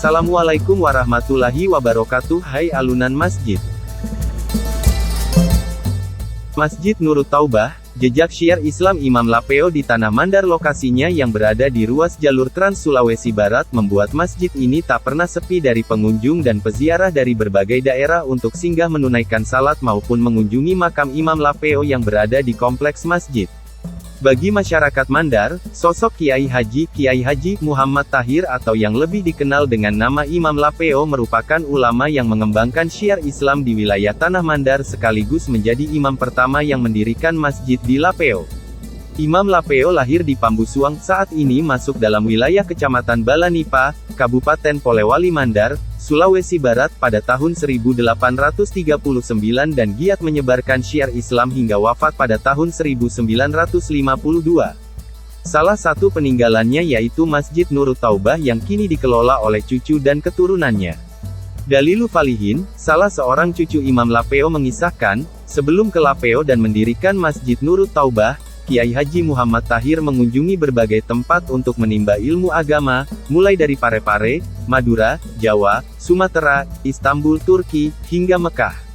Assalamualaikum warahmatullahi wabarakatuh. Hai alunan masjid. Masjid Nurut Taubah, jejak syiar Islam Imam Lapeo di Tanah Mandar. Lokasinya yang berada di ruas jalur Trans Sulawesi Barat membuat masjid ini tak pernah sepi dari pengunjung dan peziarah dari berbagai daerah untuk singgah menunaikan salat maupun mengunjungi makam Imam Lapeo yang berada di kompleks masjid. Bagi masyarakat Mandar, sosok Kiai Haji Muhammad Tahir atau yang lebih dikenal dengan nama Imam Lapeo merupakan ulama yang mengembangkan syiar Islam di wilayah Tanah Mandar sekaligus menjadi imam pertama yang mendirikan masjid di Lapeo. Imam Lapeo lahir di Pambusuang, saat ini masuk dalam wilayah Kecamatan Balanipa, Kabupaten Polewali Mandar, Sulawesi Barat pada tahun 1839 dan giat menyebarkan syiar Islam hingga wafat pada tahun 1952. Salah satu peninggalannya yaitu Masjid Nurut Taubah yang kini dikelola oleh cucu dan keturunannya. Dalilu Falihin, salah seorang cucu Imam Lapeo mengisahkan, sebelum ke Lapeo dan mendirikan Masjid Nurut Taubah, Kiai Haji Muhammad Tahir mengunjungi berbagai tempat untuk menimba ilmu agama, mulai dari Parepare, Madura, Jawa, Sumatera, Istanbul, Turki, hingga Mekah.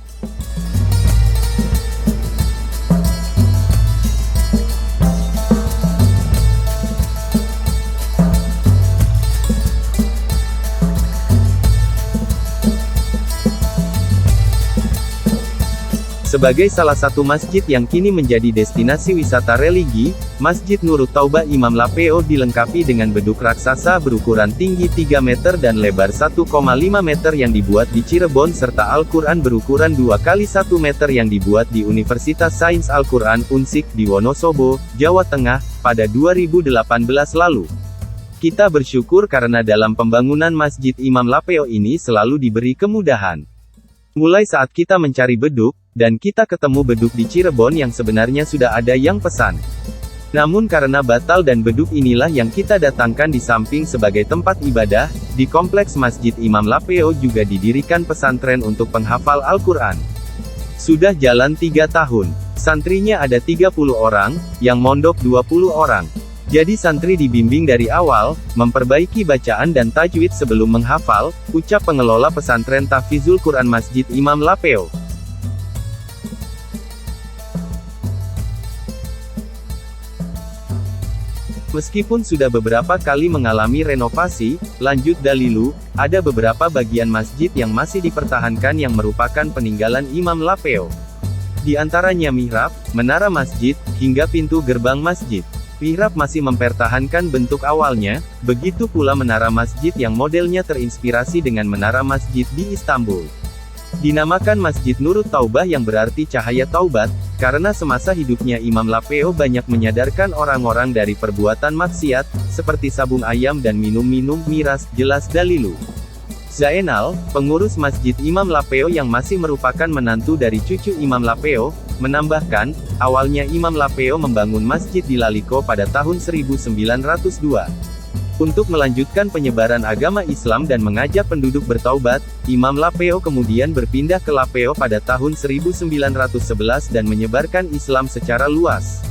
Sebagai salah satu masjid yang kini menjadi destinasi wisata religi, Masjid Nurut Taubah Imam Lapeo dilengkapi dengan beduk raksasa berukuran tinggi 3 meter dan lebar 1,5 meter yang dibuat di Cirebon serta Al-Quran berukuran 2 kali 1 meter yang dibuat di Universitas Sains Al-Quran Unsik di Wonosobo, Jawa Tengah, pada 2018 lalu. Kita bersyukur karena dalam pembangunan Masjid Imam Lapeo ini selalu diberi kemudahan. Mulai saat kita mencari beduk, dan kita ketemu beduk di Cirebon yang sebenarnya sudah ada yang pesan. Namun karena batal dan beduk inilah yang kita datangkan di samping sebagai tempat ibadah, di kompleks Masjid Imam Lapeo juga didirikan pesantren untuk penghafal Al-Quran. Sudah jalan 3 tahun, santrinya ada 30 orang, yang mondok 20 orang. Jadi santri dibimbing dari awal, memperbaiki bacaan dan tajwid sebelum menghafal, ucap pengelola pesantren Tahfizul Quran Masjid Imam Lapeo. Meskipun sudah beberapa kali mengalami renovasi, lanjut Dalilu, ada beberapa bagian masjid yang masih dipertahankan yang merupakan peninggalan Imam Lapeo. Di antaranya mihrab, menara masjid, hingga pintu gerbang masjid. Mihrab masih mempertahankan bentuk awalnya, begitu pula menara masjid yang modelnya terinspirasi dengan menara masjid di Istanbul. Dinamakan Masjid Nurut Taubah yang berarti cahaya taubat, karena semasa hidupnya Imam Lapeo banyak menyadarkan orang-orang dari perbuatan maksiat, seperti sabung ayam dan minum-minum miras, jelas Dalilu. Zainal, pengurus Masjid Imam Lapeo yang masih merupakan menantu dari cucu Imam Lapeo, menambahkan, awalnya Imam Lapeo membangun masjid di Laliko pada tahun 1902. Untuk melanjutkan penyebaran agama Islam dan mengajak penduduk bertaubat, Imam Lapeo kemudian berpindah ke Lapeo pada tahun 1911 dan menyebarkan Islam secara luas.